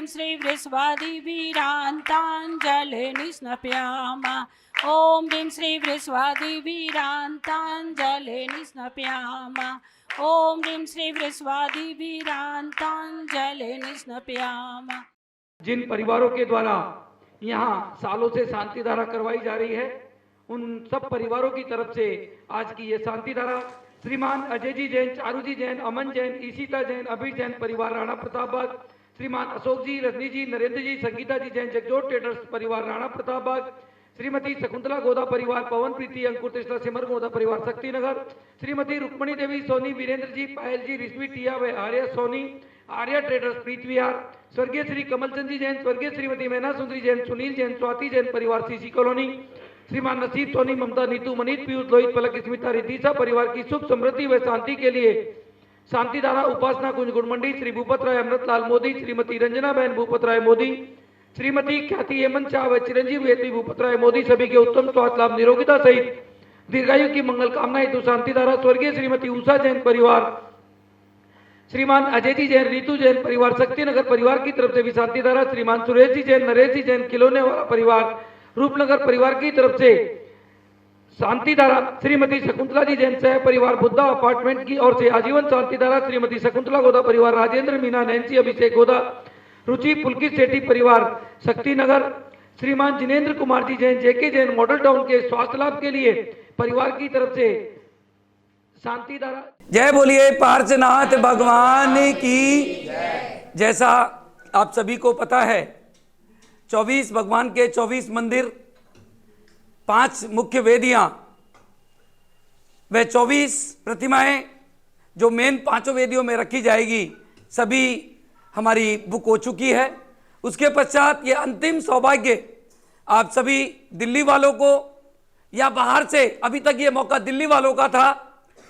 ह्रीं श्री वृषवादिवीरान्ताञ्जलिं स्नपयामः। ॐ ह्रीं श्री वृषवादिवीरान्ताञ्जलिं स्नपयामः। ॐ ह्रीं श्री वृषवादिवीरान्ताञ्जलिं स्नपयामः। जिन परिवारों के द्वारा यहाँ सालों से शांति धारा करवाई जा रही है, उन सब परिवारों की तरफ से आज की ये शांति धारा श्रीमान अजय जी जैन, चारू जी जैन, अमन जैन, ईशिता जैन, अभीर जैन परिवार राणा प्रतापबाग, श्रीमान अशोक जी, रजनी जी, नरेंद्र जी, संगीता जी जैन, जगजोत ट्रेडर्स परिवार राणा प्रतापबाग, श्रीमती शकुंतला गोदा परिवार पवन प्रीति, अंकुर कृष्णा सिमर गोदा परिवार शक्तिनगर, श्रीमती रुक्मणी देवी सोनी, वीरेंद्र जी, पायल जी, रिश्वी टिया व आर्य सोनी, आर्या ट्रेडर्स प्रीत विहार, स्वर्गीय श्री कमलचंद जी जैन, स्वर्गीय श्रीमती मैना सुंदरी जैन, सुनील जैन, स्वाति जैन परिवार सीसी कॉलोनी, श्रीमान नसीब सोनी, ममता, नीतू, मनीत, पीयूष, लोहित, पलक, स्मिता, रितिशा परिवार की सुख समृद्धि व शांति के लिए शांति धारा उपासना कुंज गुणमंडी, श्री भूपत राय अमृतलाल मोदी, श्रीमती रंजना बहन भूपत राय मोदी, श्रीमती ख्याति हेमंत शाह व चिरंजीव हेतु भूपत राय मोदी सभी के उत्तम स्वास्थ्य लाभ निरोगिता सहित दीर्घायु की मंगल कामना हेतु शांति धारा स्वर्गीय श्रीमती उषा जैन परिवार, श्रीमान अजय जी जैन, रीतू जैन परिवार शक्तिनगर परिवार की तरफ से भी शांति धारा, श्रीमान सुरेश जी जैन, नरेश जी जैन खिलौने वाला परिवार रूपनगर परिवार की तरफ से शांति धारा, श्रीमती शकुंतला जी जैन सह परिवार बुद्धा अपार्टमेंट की ओर से आजीवन शांति धारा, श्रीमती शकुंतला गोदा परिवार राजेंद्र मीना, नैन्सी, अभिषेक गोदा, रुचि पुलकित सेठी परिवार शक्तिनगर, श्रीमान जिनेन्द्र कुमार जी जैन, जेके जैन मॉडल टाउन के स्वास्थ्य लाभ के लिए परिवार की तरफ से शांति धारा। जय बोलिए पार्श्वनाथ भगवान की। जैसा आप सभी को पता है, 24 भगवान के 24 मंदिर, 5 मुख्य वेदियां व 24 प्रतिमाएं जो मेन 5 वेदियों में रखी जाएगी, सभी हमारी बुक हो चुकी है। उसके पश्चात ये अंतिम सौभाग्य आप सभी दिल्ली वालों को या बाहर से, अभी तक ये मौका दिल्ली वालों का था,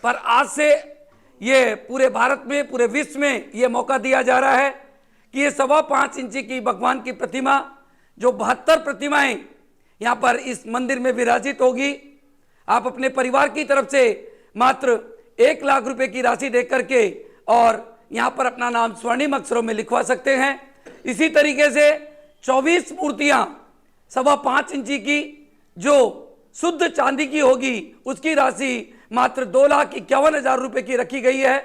पर आज से ये पूरे भारत में, पूरे विश्व में ये मौका दिया जा रहा है कि ये 5.25 इंची की भगवान की प्रतिमा, जो 72 प्रतिमाएं यहाँ पर इस मंदिर में विराजित होगी, आप अपने परिवार की तरफ से मात्र 1 लाख रुपए की राशि दे करके और यहाँ पर अपना नाम स्वर्णिम अक्षरों में लिखवा सकते हैं। इसी तरीके से 24 मूर्तियाँ 5.25 इंची की जो शुद्ध चांदी की होगी, उसकी राशि मात्र 2,51,000 रुपए की रखी गई है।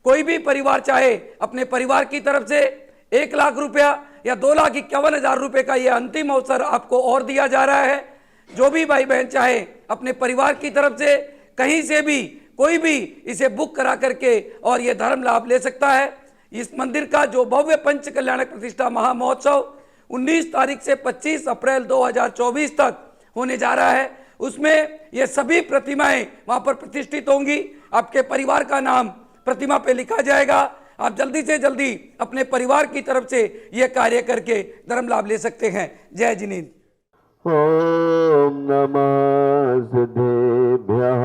कोई भी परिवार चाहे अपने परिवार की तरफ से 1 लाख रुपया या 2,51,000 रुपए का यह अंतिम अवसर आपको और दिया जा रहा है। जो भी भाई बहन चाहे अपने परिवार की तरफ से कहीं से भी कोई भी इसे बुक करा करके और ये धर्म लाभ ले सकता है। इस मंदिर का जो भव्य पंच कल्याणक प्रतिष्ठा महामहोत्सव 19 तारीख से 25 अप्रैल 2024 तक होने जा रहा है, उसमें ये सभी प्रतिमाएं वहां पर प्रतिष्ठित होंगी। आपके परिवार का नाम प्रतिमा पे लिखा जाएगा। आप जल्दी से जल्दी अपने परिवार की तरफ से यह कार्य करके धर्म लाभ ले सकते हैं। जय जिनेन्द्र। ओम नमः सिद्धेभ्यः,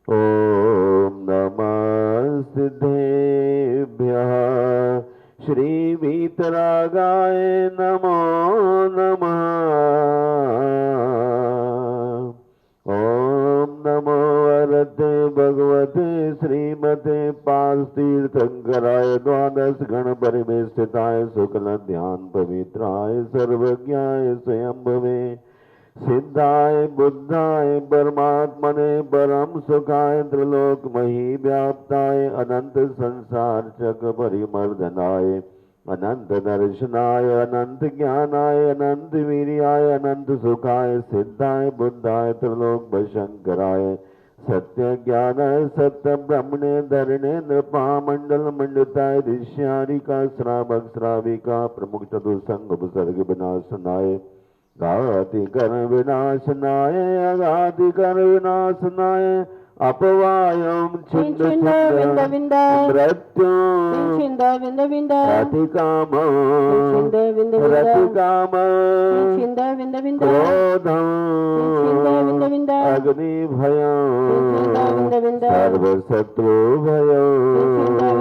ओम नमः सिद्धेभ्यः, श्री वीतरागाय नमो नमः, ओम नमो वरदे भगवते श्रीमते पार्थितीर्थंकराय द्वादश गण परिवेष्टिताय शुक्ल ध्यान पवित्राय सर्वज्ञाय स्वयंभवे सिद्धाय बुद्धाय परमात्मने परम सुखाय त्रिलोक मही व्याप्ताय अनंत संसार चक्र परिमर्दनाय अनंत दर्शनाय अनंत ज्ञानाय अनंत वीर्याय अनंत सुखाय सिद्धाय बुद्धाय त्रिलोक शंकराय सत्य ज्ञान सत्य ब्रह्मणे धरणे नृपामंडल मंडिताय ऋष्यारिका श्रावक श्राविका प्रमुख चतुसंग उपसर्ग विनाशनाय घाति कर विनाशनाय अघाति कर विनाशनाय अपवायम छिंद मृत्यु रतिकाम क्रोधम अग्नि भयम सर्वशत्रु भयम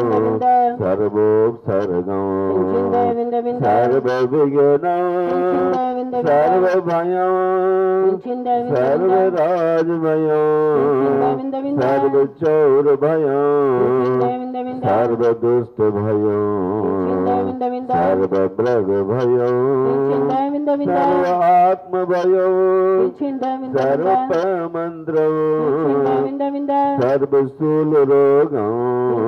सर्वोपसर्गम सर्वविघ्नं सर्वभयं सर्वराजभयं सर्वचौरभयं सर्वदुष्टभयं सर्वभ्रग भयो छिंद विंद सर्व आत्म भयो छिंद विंद सर्व मंत्र विंद विंद सर्व स्थूल रोग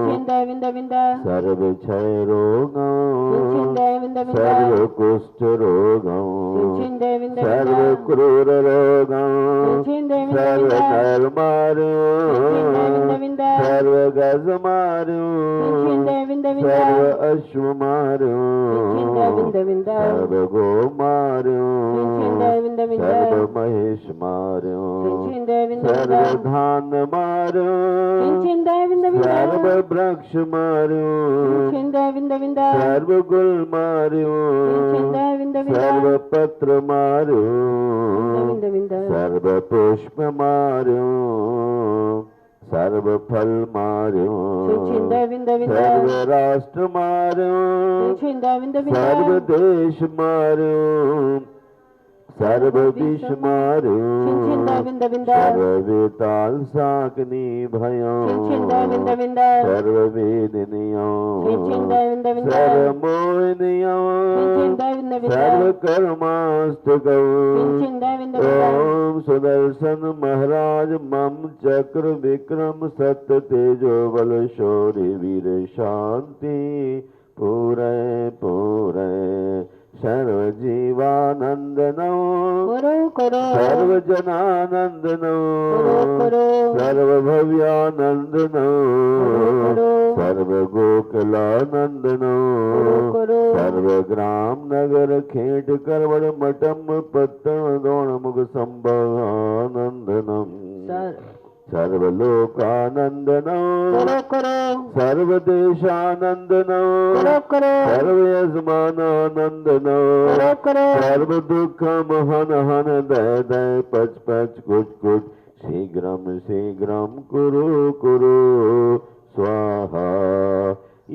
छिंद विंद विंद सर्व क्षय रोग छिंद विंद विंद सर्व कुष्ठ रोग छिंद विंद सर्व क्रूर रोग छिंद विंद सर्व विंद नर मार्यो विंद विंद सर्व गज मार्यो छिंद विंद विंद सर्व अश्व मार्यो विंद विंद सर्व गो मार्यो छिंद विंद विंद सर्व महेश मार्यो छिंद विंद सर्व विंद धान मार्यो छिंद विंद विंद सर्व वृक्ष मार्यो छिंद विंद विंद सर्व गुल मार्यो छिंद विंद विंद सर्व पत्र मार्यो विंद विंद सर्व पुष्प मार्यो सर्व फल मार्यो छिंद विंद विंद सर्व राष्ट्र मार्यो छिंद विंद विंद सर्व देश मार्यो सर्व विष मार्यो छिंद विंद विंद सर्व वेताल साकनी भयो छिंद विंद विंद सर्व वेदनियो छिंद विंद विंद सर्व मोहिनियो छिंद विंद विंद सर्व कर्मास्तकौ छिंद विंद विंद ओम सुदर्शन महाराज मम चक्र विक्रम सत्य तेजो बल शौर्य वीर शांति पूरे पूरे सर्व जीवानंदनो करो करो सर्व जनानंदनो करो सर्व भव्यानंदनो सर्व गोकुलानंदनो करो सर्व ग्राम नगर खेट करवड़ मटम पत्तन दोण मुख संभवानंदनम सर्वलोकानंदनो करो करो सर्वदेशानंदनो करो सर्व यजमानानंदनो करो सर्व दुख हन हन दय दय पच पच कुच कुच शीघ्रम शीघ्रम कुरु कुरु स्वाहा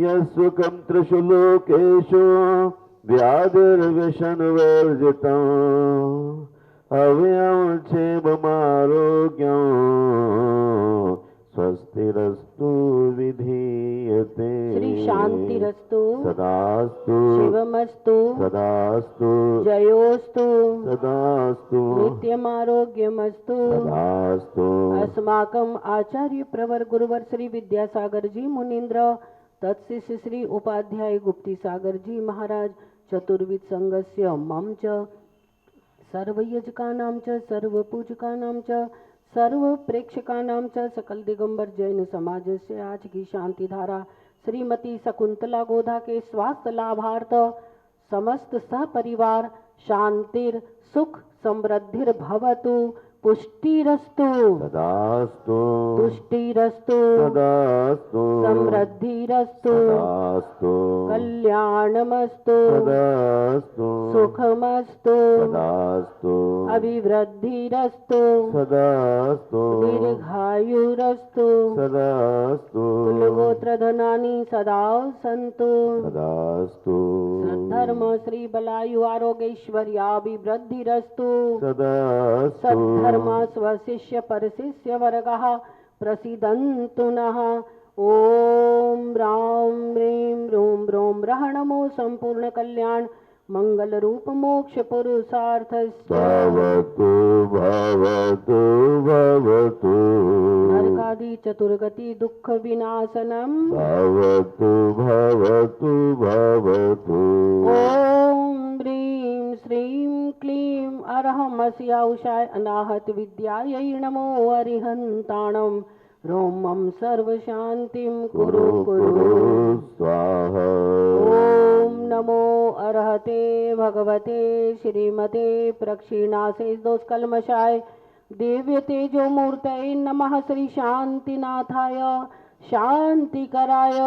यस्वकं त्रिषु लोकेषु व्याधिर्व्यसन वर्जितम् अव्ययं क्षेममारोग्यं स्वस्तिरस्तु विधीयते श्री शांतिरस्तु सदास्तु शिवमस्तु सदास्तु जयोस्तु सदास्तु नित्यमारोग्यमस्तु सदास्तु अस्माकम् आचार्य प्रवर गुरुवर श्री विद्यासागर जी मुनीन्द्र तत्शिष्य श्री उपाध्याय गुप्ती सागर जी महाराज चतुर्विद संघस्य मम च सर्वयजकानां च सर्वपूजकानां च सर्व प्रेक्षकानां च सकल दिगंबर जैन समाजस्य आज की शांति धारा श्रीमती शकुंतला गोधा के स्वास्थ्य लाभार्थ समस्त सहपरिवार शांतिर सुख समृद्धिर भवतु पुष्टिरस्तु सदास्तु तुष्टिरस्तु सदास्तु समृद्धिरस्तु सदास्तु कल्याणमस्तु सदास्तु सुखमस्तु सदास्तु अभिवृद्धिरस्तु सदास्तु दीर्घायुरस्तु सदास्तु कुलगोत्रधनानि सदा सन्तु सदास्तु सद्धर्म श्री बलायु आरोग्यैश्वर्याभिवृद्धिरस्तु सदास्तु सद्धर्म स्वशिष्य परशिष्य वर्गः प्रसीदन्तु नः ओम राम ह्रीं रूं ब्रों ब्रह नमो संपूर्ण कल्याण मंगल रूप मोक्ष पुरुषार्थस्य भवतु भवतु भवतु नरकादि चतुर्गति दुख विनाशनम भवतु भवतु भवतु ओम ह्रीं श्रीं क्लीं अरहमस्याउषाय अनाहत विद्यायै नमो अरिहन्ताणम् रोमं सर्व शांतिं कुरु कुरु स्वाहा ओम नमो अरहते भगवते श्रीमते प्रक्षिणासे दोषकल्मषाय दिव्य तेजो मूर्तये नमः श्री शांतिनाथाय शांतिकराय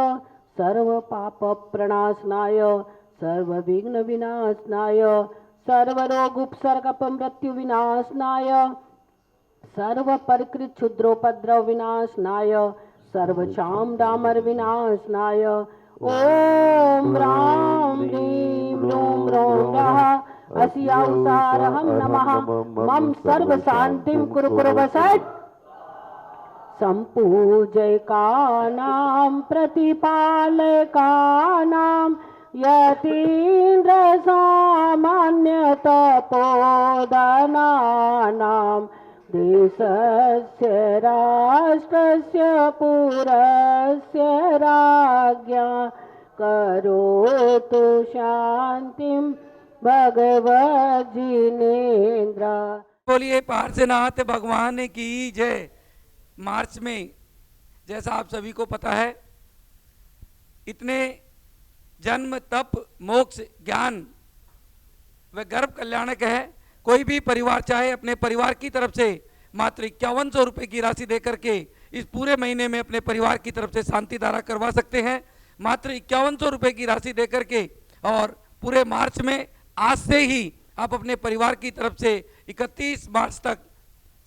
सर्व पाप प्रणाशनाय सर्व विघ्न विनाशनाय सर्व रोग उपसर्ग मृत्यु विनाशनाय सर्व परिकृत क्षुद्रोपद्रव विनाशनाय सर्व शाम डामर विनाशनाय ओम राम ह्रीं रूं रौं रः अस्यावसारहं नमः मम सर्व शांतिं कुरु कुरु वसत् संपूजकानां प्रतिपालकानां यतीन्द्र सामान्य तपोधनानां देशस्य राष्ट्रस्य पुरस्य राज्ञा करोतु शान्तिं भगवज्जिनेन्द्र। बोलिए पार्श्वनाथ भगवान की जय। मार्च में जैसा आप सभी को पता है, इतने जन्म तप मोक्ष ज्ञान व गर्भ कल्याणक है। कोई भी परिवार चाहे अपने परिवार की तरफ से मात्र 5100 रुपये की राशि देकर के इस पूरे महीने में अपने परिवार की तरफ से शांति धारा करवा सकते हैं। मात्र 5100 रुपये की राशि देकर के, और पूरे मार्च में आज से ही आप अपने परिवार की तरफ से 31 मार्च तक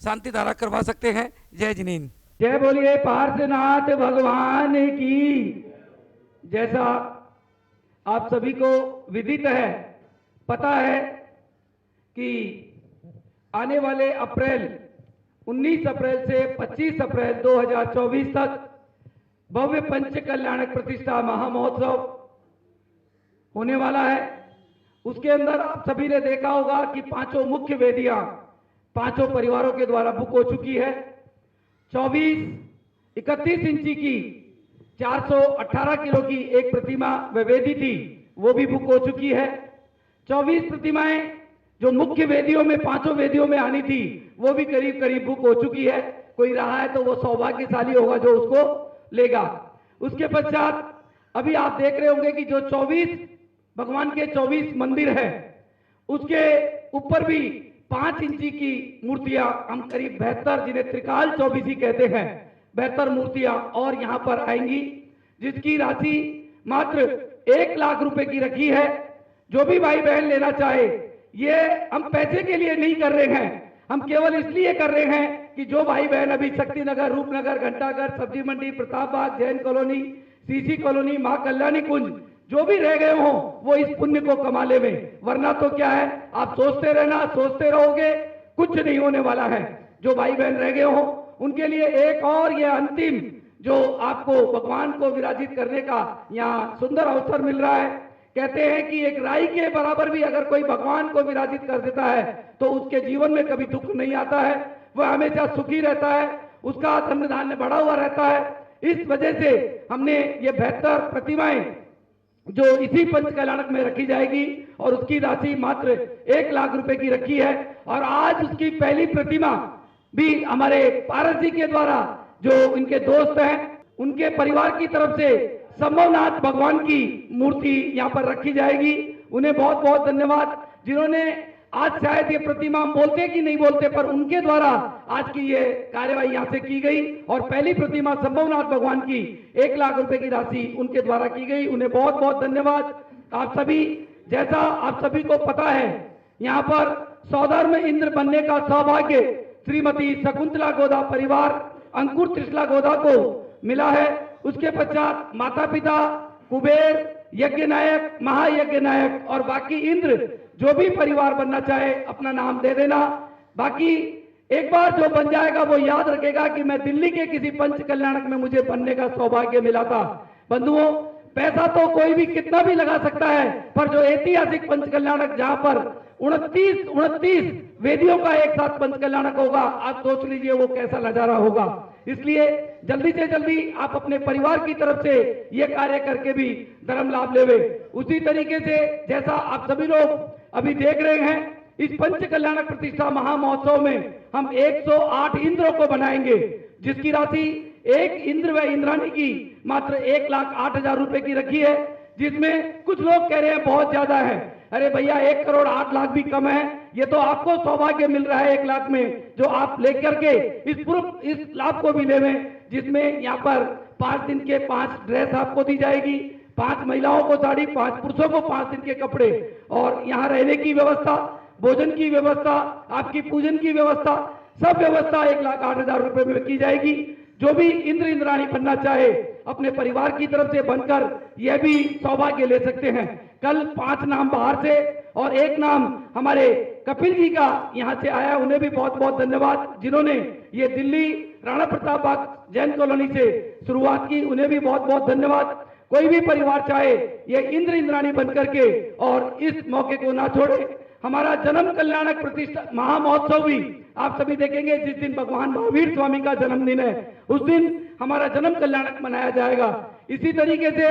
शांति धारा करवा सकते हैं। जय जिनेन्द्र। जय बोलिए पार्श्वनाथ भगवान की। जैसा आप सभी को विदित है, पता है कि आने वाले 19 अप्रैल से 25 अप्रैल 2024 तक भव्य पंच कल्याणक प्रतिष्ठा महामहोत्सव होने वाला है। उसके अंदर आप सभी ने देखा होगा कि 5 मुख्य वेदियां 5 परिवारों के द्वारा बुक हो चुकी है। 31 इंची की 418 किलो की एक प्रतिमा व वेदी थी, वो भी बुक हो चुकी है। 24 प्रतिमाएं जो मुख्य वेदियों में 5 वेदियों में आनी थी, वो भी करीब करीब बुक हो चुकी है। कोई रहा है तो वो सौभाग्यशाली होगा जो उसको लेगा। उसके पश्चात अभी आप देख रहे होंगे कि जो 24 भगवान के 24 मंदिर है, उसके ऊपर भी 5 इंची की मूर्तियां, हम करीब 72, जिन्हें त्रिकाल 24 कहते हैं, 72 मूर्तियां और यहां पर आएंगी, जिसकी राशि मात्र 1 लाख रुपए की रखी है। जो भी भाई बहन लेना चाहे, ये हम पैसे के लिए नहीं कर रहे हैं, हम केवल इसलिए कर रहे हैं कि जो भाई बहन अभी शक्ति नगर, रूपनगर, घंटाघर, सब्जी मंडी, प्रताप बाग, जैन कॉलोनी, सीसी कॉलोनी, मां कल्याणी कुंज जो भी रह गए हों, वो इस पुण्य को कमा ले में। वरना तो क्या है, आप सोचते रहना, सोचते रहोगे, कुछ नहीं होने वाला है। जो भाई बहन रह गए हों उनके लिए एक और ये अंतिम जो आपको भगवान को विराजित करने का यहाँ सुंदर अवसर मिल रहा है। कहते हैं कि एक राई के बराबर भी अगर कोई भगवान को विराजित कर देता है तो उसके जीवन में कभी दुख नहीं आता है, वह हमेशा सुखी रहता है, उसका धन धान्य बढ़ा हुआ रहता है। इस वजह से हमने ये 72 प्रतिमाएं जो इसी पंच कल्याणक में रखी जाएगी और उसकी राशि मात्र 1 लाख रुपए की रखी है। और आज उसकी पहली प्रतिमा भी हमारे पारस जी के द्वारा, जो इनके दोस्त हैं, उनके परिवार की तरफ से संभवनाथ भगवान की मूर्ति यहाँ पर रखी जाएगी। उन्हें बहुत बहुत धन्यवाद, जिन्होंने आज शायद ये प्रतिमा, हम बोलते कि नहीं बोलते, पर उनके द्वारा आज की ये कार्यवाही यहाँ से की गई और पहली प्रतिमा संभवनाथ भगवान की 1 लाख रुपए की राशि उनके द्वारा की गई। उन्हें बहुत बहुत धन्यवाद। आप सभी, जैसा आप सभी को पता है, यहाँ पर सौधर्म इंद्र बनने का सौभाग्य श्रीमती शकुंतला गोदा परिवार अंकुर त्रिशला गोदा को मिला है। उसके पश्चात माता पिता, कुबेर, यज्ञ नायक, महायज्ञ नायक और बाकी इंद्र, जो भी परिवार बनना चाहे अपना नाम दे देना। बाकी एक बार जो बन जाएगा वो याद रखेगा कि मैं दिल्ली के किसी पंच कल्याणक में मुझे बनने का सौभाग्य मिला था। बंधुओं, पैसा तो कोई भी कितना भी लगा सकता है, पर जो ऐतिहासिक पंच कल्याणक जहां पर 29 वेदियों का एक साथ पंच कल्याणक होगा, आप सोच लीजिए वो कैसा नजारा होगा। इसलिए जल्दी से जल्दी आप अपने परिवार की तरफ से ये कार्य करके भी धर्म लाभ लेवे। उसी तरीके से जैसा आप सभी लोग अभी देख रहे हैं, इस पंच कल्याणक प्रतिष्ठा महामहोत्सव में हम 108 इंद्रों को बनाएंगे, जिसकी राशि एक इंद्र व इंद्राणी की मात्र 1,08,000 रुपए की रखी है। जिसमें कुछ लोग कह रहे हैं बहुत ज्यादा है। अरे भैया, 1,08,00,000 भी कम है। ये तो आपको सौभाग्य मिल रहा है 1 लाख में, जो आप लेकर के इस लाभ को भी लेवें, जिसमें यहाँ पर 5 दिन के 5 ड्रेस आपको दी जाएगी, 5 महिलाओं को साड़ी, 5 पुरुषों को 5 दिन के कपड़े, और यहाँ रहने की व्यवस्था, भोजन की व्यवस्था, आपकी पूजन की व्यवस्था, सब व्यवस्था 1,08,000 रुपए में की जाएगी। जो भी इंद्र इंद्राणी बनना चाहे अपने परिवार की तरफ से बनकर यह भी सौभाग्य ले सकते हैं। कल 5 नाम बाहर से और 1 नाम हमारे कपिल जी का यहाँ से आया, उन्हें भी बहुत बहुत धन्यवाद। जिन्होंने ये दिल्ली राणा प्रताप बाग जैन कॉलोनी से शुरुआत की, उन्हें भी बहुत बहुत धन्यवाद। कोई भी परिवार चाहे ये इंद्र इंद्राणी बनकर के और इस मौके को ना छोड़े। हमारा जन्म कल्याणक प्रतिष्ठा महामहोत्सव भी आप सभी देखेंगे, जिस दिन भगवान महावीर स्वामी का जन्मदिन है उस दिन हमारा जन्म कल्याणक मनाया जाएगा। इसी तरीके से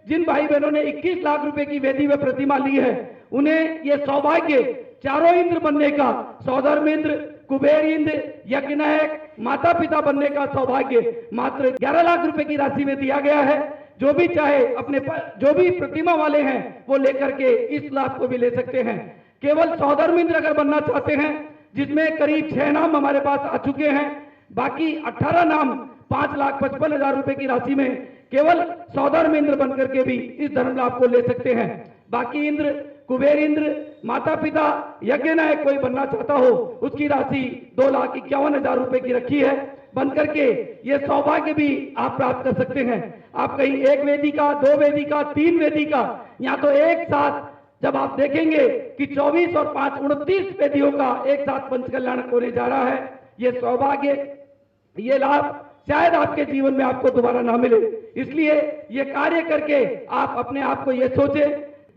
जिन भाई बहनों ने 21 लाख रुपए की वेदी में प्रतिमा ली है उन्हें यह सौभाग्य चारों इंद्र बनने का, सौधर्म इंद्र, कुबेर इंद्र, यज्ञनायक, माता पिता बनने का सौभाग्य मात्र 11 लाख रुपए की राशि में दिया गया है। जो भी चाहे अपने जो भी प्रतिमा वाले हैं वो लेकर के इस लाभ को भी ले सकते हैं। केवल सौधर्म इंद्र अगर बनना चाहते हैं, जिसमें करीब 6 नाम हमारे पास आ चुके हैं, बाकी 18 नाम 5,55,000 रुपए की राशि में केवल सौधर्म इंद्र बनकर के भी इस धर्म लाभ को ले सकते हैं। बाकी इंद्र, कुबेर इंद्र, माता पिता, यज्ञ नायक कोई बनना चाहता हो उसकी राशि 2,51,000 रुपए की रखी है। बन करके ये सौभाग्य भी आप प्राप्त कर सकते हैं। आप कहीं 1 वेदी का, 2 वेदी का, 3 वेदी का, यहाँ तो एक साथ जब आप देखेंगे कि 24 और 5 29 वेदियों का एक साथ पंच कल्याण होने जा रहा है, ये सौभाग्य, ये लाभ शायद आपके जीवन में आपको दोबारा ना मिले। इसलिए ये कार्य करके आप अपने आप को ये सोचे,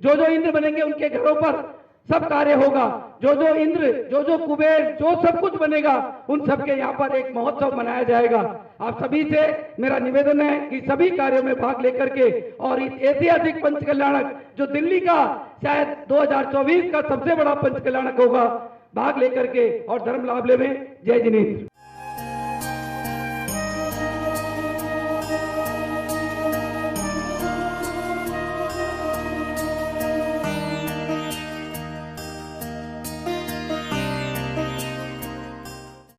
जो जो इंद्र बनेंगे उनके घरों पर सब कार्य होगा, जो जो इंद्र, जो जो कुबेर, जो सब कुछ बनेगा उन सबके यहाँ पर एक महोत्सव मनाया जाएगा। आप सभी से मेरा निवेदन है कि सभी कार्यों में भाग लेकर के और इस ऐतिहासिक पंच कल्याणक जो दिल्ली का शायद 2024 का सबसे बड़ा पंच कल्याणक होगा, भाग लेकर के और धर्म लाभ ले में। जय जिनेन्द्र।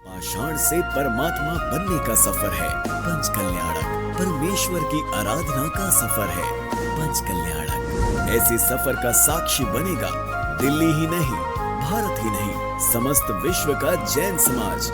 पाषाण से परमात्मा बनने का सफर है पंच कल्याणक, परमेश्वर की आराधना का सफर है पंच कल्याणक। ऐसे सफर का साक्षी बनेगा दिल्ली ही नहीं, भारत ही नहीं, समस्त विश्व का जैन समाज।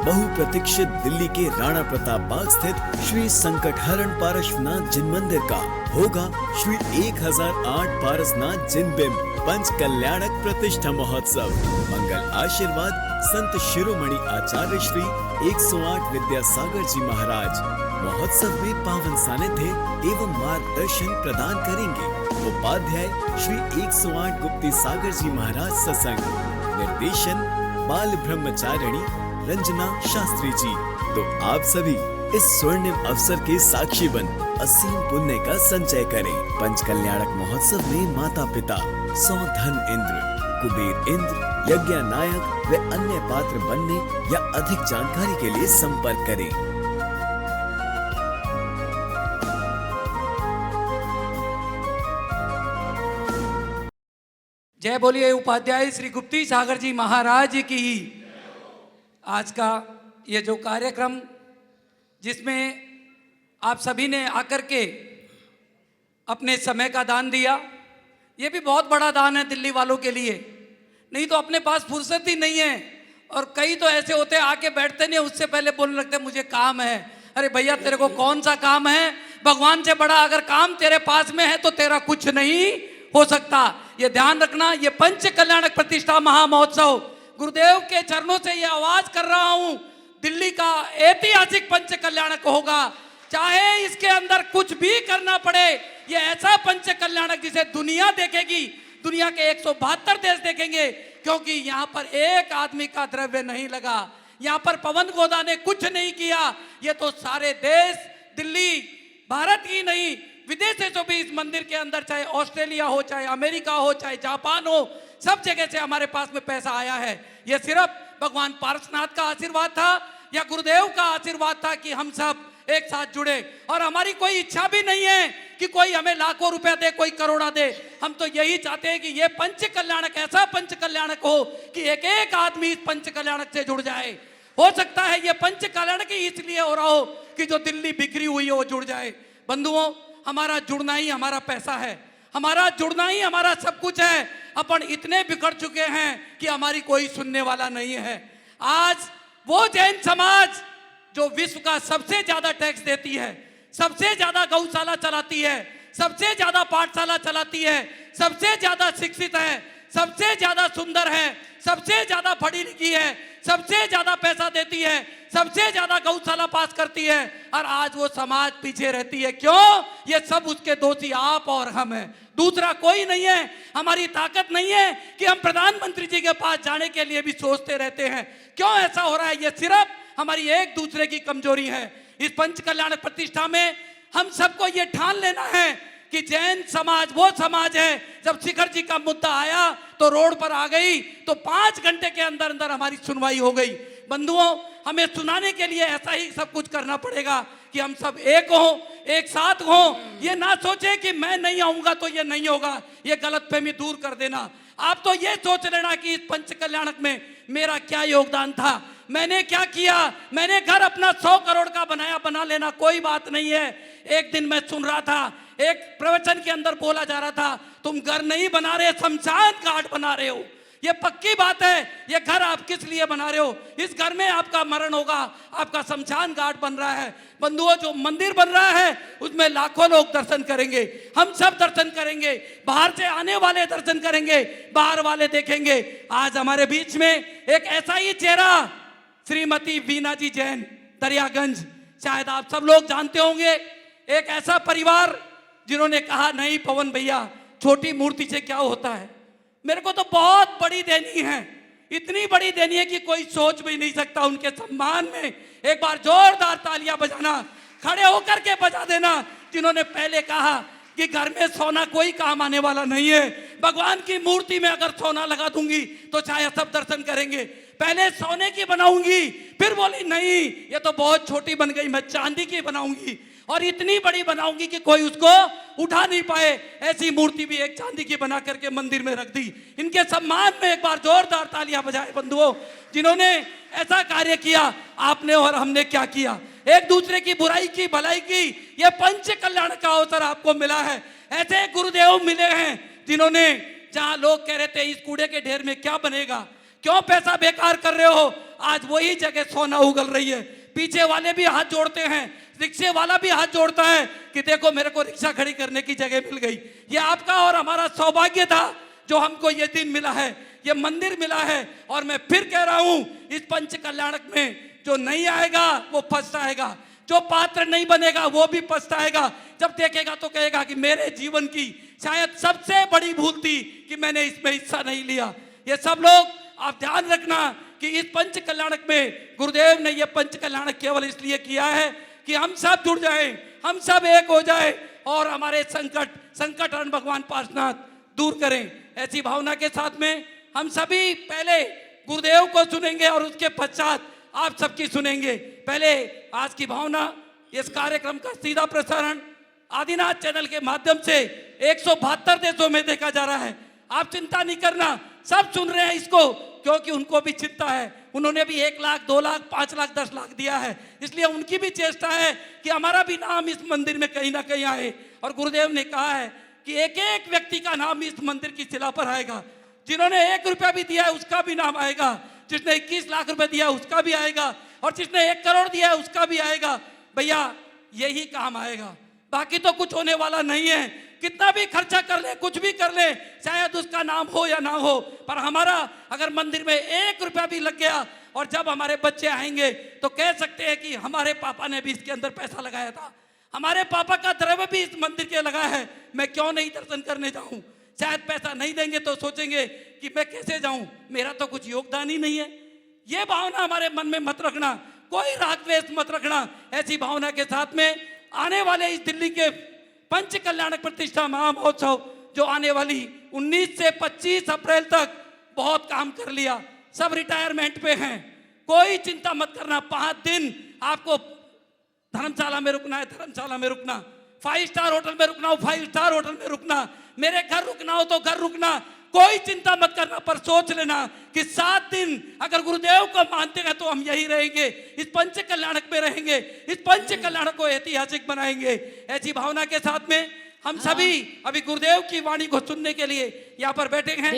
बहुप्रतीक्षित दिल्ली के राणा प्रताप बाग स्थित श्री संकटहरण पारसनाथ जिन मंदिर का होगा श्री 1008 पारसनाथ जिन बिंब पंच कल्याणक प्रतिष्ठा महोत्सव। मंगल आशीर्वाद संत शिरोमणि आचार्य श्री 108 विद्यासागर जी महाराज महोत्सव में पावन सानिध्य एवं मार्गदर्शन प्रदान करेंगे। उपाध्याय श्री 108 गुप्ती सागर जी महाराज सत्संग। निर्देशन बाल ब्रह्मचारिणी रंजना शास्त्री जी। तो आप सभी इस स्वर्णिम अवसर के साक्षी बन असीम पुण्य का संचय करें। पंच कल्याणक महोत्सव में माता पिता, सौधन इंद्र, कुबेर इंद्र, यज्ञ नायक व अन्य पात्र बनने या अधिक जानकारी के लिए संपर्क करें। जय बोलिए उपाध्याय श्री गुप्ती सागर जी महाराज की। आज का ये जो कार्यक्रम जिसमें आप सभी ने आकर के अपने समय का दान दिया, ये भी बहुत बड़ा दान है दिल्ली वालों के लिए। नहीं तो अपने पास फुर्सत ही नहीं है, और कई तो ऐसे होते हैं आके बैठते नहीं, उससे पहले बोलने लगते मुझे काम है। अरे भैया तेरे को कौन सा काम है? भगवान से बड़ा अगर काम तेरे पास में है तो तेरा कुछ नहीं हो सकता। ये ध्यान रखना। ये पंच कल्याणक प्रतिष्ठा महामहोत्सव गुरुदेव के चरणों से ये आवाज कर रहा हूं, दिल्ली का ऐतिहासिक पंच कल्याणक होगा। चाहे इसके अंदर कुछ भी करना पड़े, ये ऐसा पंच कल्याणक जिसे दुनिया देखेगी, दुनिया के 172 देश देखेंगे, क्योंकि यहाँ पर एक आदमी का द्रव्य नहीं लगा, यहाँ पर पवन गोदा ने कुछ नहीं किया। ये तो सारे देश, दिल्ली, भारत ही नहीं विदेशों से भी इस मंदिर के अंदर, चाहे ऑस्ट्रेलिया हो, चाहे अमेरिका हो, चाहे जापान हो, सब जगह से हमारे पास में पैसा आया है। ये सिर्फ भगवान पारसनाथ का आशीर्वाद था या गुरुदेव का आशीर्वाद था कि हम सब एक साथ जुड़े। और हमारी कोई इच्छा भी नहीं है कि कोई हमें लाखों रुपया दे, कोई करोड़ा दे। हम तो यही चाहते हैं कि ये पंच कल्याणक ऐसा पंच कल्याणक हो कि एक एक आदमी इस पंच कल्याणक से जुड़ जाए। हो सकता है ये पंच कल्याणक ही इसलिए हो रहा हो कि जो दिल्ली बिखरी हुई है वो जुड़ जाए। बंधुओं, हमारा जुड़ना ही हमारा पैसा है, हमारा जुड़ना ही हमारा सब कुछ है। अपन इतने बिखर चुके हैं कि हमारी कोई सुनने वाला नहीं है। आज वो जैन समाज जो विश्व का सबसे ज्यादा टैक्स देती है, सबसे ज्यादा गौशाला चलाती है, सबसे ज्यादा पाठशाला चलाती है, सबसे ज्यादा शिक्षित है, सबसे ज्यादा सुंदर है, सबसे ज्यादा पढ़ी लिखी है, सबसे ज्यादा पैसा देती है, सबसे ज्यादा गौशाला पास करती है, और आज वो समाज पीछे रहती है। क्यों? ये सब उसके दोषी आप और हम हैं, दूसरा कोई नहीं है। हमारी ताकत नहीं है कि हम प्रधानमंत्री जी के पास जाने के लिए भी सोचते रहते हैं। क्यों ऐसा हो रहा है? ये सिर्फ हमारी एक दूसरे की कमजोरी है। इस पंच कल्याण प्रतिष्ठा में हम सबको ये ठान लेना है कि जैन समाज वो समाज है, जब शिखर जी का मुद्दा आया तो रोड पर आ गई, तो 5 घंटे के अंदर अंदर हमारी सुनवाई हो गई। बंधुओं, हमें सुनाने के लिए ऐसा ही सब कुछ करना पड़ेगा कि हम सब एक हों, एक साथ हों। ये ना सोचे कि मैं नहीं आऊंगा तो ये नहीं होगा, ये गलतफहमी दूर कर देना। आप तो ये सोच लेना कि इस पंच कल्याणक में मेरा क्या योगदान था, मैंने क्या किया। मैंने घर अपना 100 करोड़ का बनाया, बना लेना कोई बात नहीं है। एक दिन मैं सुन रहा था, एक प्रवचन के अंदर बोला जा रहा था, तुम घर नहीं बना रहे, शमशान घाट बना रहे हो। ये पक्की बात है। ये घर आप किस लिए बना रहे हो? इस घर में आपका मरण होगा, आपका शमशान घाट बन रहा है। बंधुओं, जो मंदिर बन रहा है उसमें लाखों लोग दर्शन करेंगे, हम सब दर्शन करेंगे, बाहर से आने वाले दर्शन करेंगे, बाहर वाले देखेंगे। आज हमारे बीच में एक ऐसा ही चेहरा, श्रीमती बीना जी जैन, दरियागंज, शायद आप सब लोग जानते होंगे। एक ऐसा परिवार जिन्होंने कहा, नहीं पवन भैया, छोटी मूर्ति से क्या होता है। मेरे को तो बहुत बड़ी देनी है, इतनी बड़ी देनी है कि कोई सोच भी नहीं सकता। उनके सम्मान में एक बार जोरदार तालियां बजाना, खड़े होकर के बजा देना, जिन्होंने पहले कहा कि घर में सोना कोई काम आने वाला नहीं है। भगवान की मूर्ति में अगर सोना लगा दूंगी तो शायद सब दर्शन करेंगे। पहले सोने की बनाऊंगी, फिर बोली नहीं ये तो बहुत छोटी बन गई, मैं चांदी की बनाऊंगी, और इतनी बड़ी बनाऊंगी कि कोई उसको उठा नहीं पाए। ऐसी मूर्ति भी एक चांदी की बना करके मंदिर में रख दी। इनके सम्मान में एक बार जोरदार तालियां बजाए बंधुओं, जिन्होंने ऐसा कार्य किया। आपने और हमने क्या किया? एक दूसरे की बुराई की, भलाई की। ये पंच कल्याण का अवसर आपको मिला है। ऐसे गुरुदेव मिले हैं जिन्होंने, जहां लोग कह रहे थे इस कूड़े के ढेर में क्या बनेगा, क्यों पैसा बेकार कर रहे हो, आज वही जगह सोना उगल रही है। पीछे वाले भी हाथ जोड़ते हैं, रिक्शे वाला भी हाथ जोड़ता है कि देखो मेरे को रिक्शा खड़ी करने की जगह मिल गई। ये आपका और हमारा सौभाग्य था जो हमको ये दिन मिला है, ये मंदिर मिला है। और मैं फिर कह रहा हूं, इस पंच कल्याणक में जो नहीं आएगा वो पछताएगा, जो पात्र नहीं बनेगा वो भी पछताएगा। जब देखेगा तो कहेगा कि मेरे जीवन की शायद सबसे बड़ी भूल थी कि मैंने इसमें हिस्सा नहीं लिया। ये सब लोग आप ध्यान रखना कि इस पंच कल्याणक में गुरुदेव ने ये पंच कल्याणक केवल इसलिए किया है कि हम सब जुड़ जाएं, हम सब एक हो जाएं और हमारे संकट हरण भगवान पार्श्वनाथ दूर करें। ऐसी भावना के साथ में हम सभी पहले गुरुदेव को सुनेंगे और उसके पश्चात आप सबकी सुनेंगे। पहले आज की भावना, इस कार्यक्रम का सीधा प्रसारण आदिनाथ चैनल के माध्यम से 172 देशों में देखा जा रहा है। आप चिंता नहीं करना, सब सुन रहे हैं इसको, क्योंकि उनको भी चिंता है। उन्होंने भी 1 लाख, 2 लाख, 5 लाख, 10 लाख दिया है, इसलिए उनकी भी चेष्टा है कि हमारा भी नाम इस मंदिर में कहीं ना कहीं आए। और गुरुदेव ने कहा है कि एक एक व्यक्ति का नाम इस मंदिर की शिला पर आएगा। जिन्होंने 1 रुपया भी दिया है उसका भी नाम आएगा, जिसने 21 लाख रुपए दिया उसका भी आएगा, और जिसने 1 करोड़ दिया है उसका भी आएगा। भैया यही काम आएगा, बाकी तो कुछ होने वाला नहीं है। कितना भी खर्चा कर ले, कुछ भी कर ले, शायद उसका नाम हो या ना हो, पर हमारा अगर मंदिर में 1 रुपया भी लग गया और जब हमारे बच्चे आएंगे तो कह सकते हैं कि हमारे पापा ने भी इसके अंदर पैसा लगाया था, हमारे पापा का द्रव्य भी इस मंदिर के लगा है, मैं क्यों नहीं दर्शन करने जाऊं। शायद पैसा नहीं देंगे तो सोचेंगे कि मैं कैसे जाऊं, मेरा तो कुछ योगदान ही नहीं है। ये भावना हमारे मन में मत रखना, कोई राग द्वेष मत रखना। ऐसी भावना के साथ में आने वाले इस दिल्ली के पंच कल्याणक प्रतिष्ठा महामहोत्सव जो आने वाली 19 से 25 अप्रैल तक बहुत काम कर लिया, सब रिटायरमेंट पे हैं, कोई चिंता मत करना। 5 दिन आपको धर्मशाला में रुकना है, धर्मशाला में रुकना, 5 स्टार होटल में रुकना हो, 5 स्टार होटल में रुकना, मेरे घर रुकना हो तो घर रुकना, कोई चिंता मत करना। पर सोच लेना कि 7 दिन अगर गुरुदेव को मानते हैं तो हम यही रहेंगे, इस पंच कल्याणक में रहेंगे, इस पंच कल्याणक को ऐतिहासिक बनाएंगे। ऐसी भावना के साथ में हम सभी अभी गुरुदेव की वाणी को सुनने के लिए यहाँ पर बैठे हैं।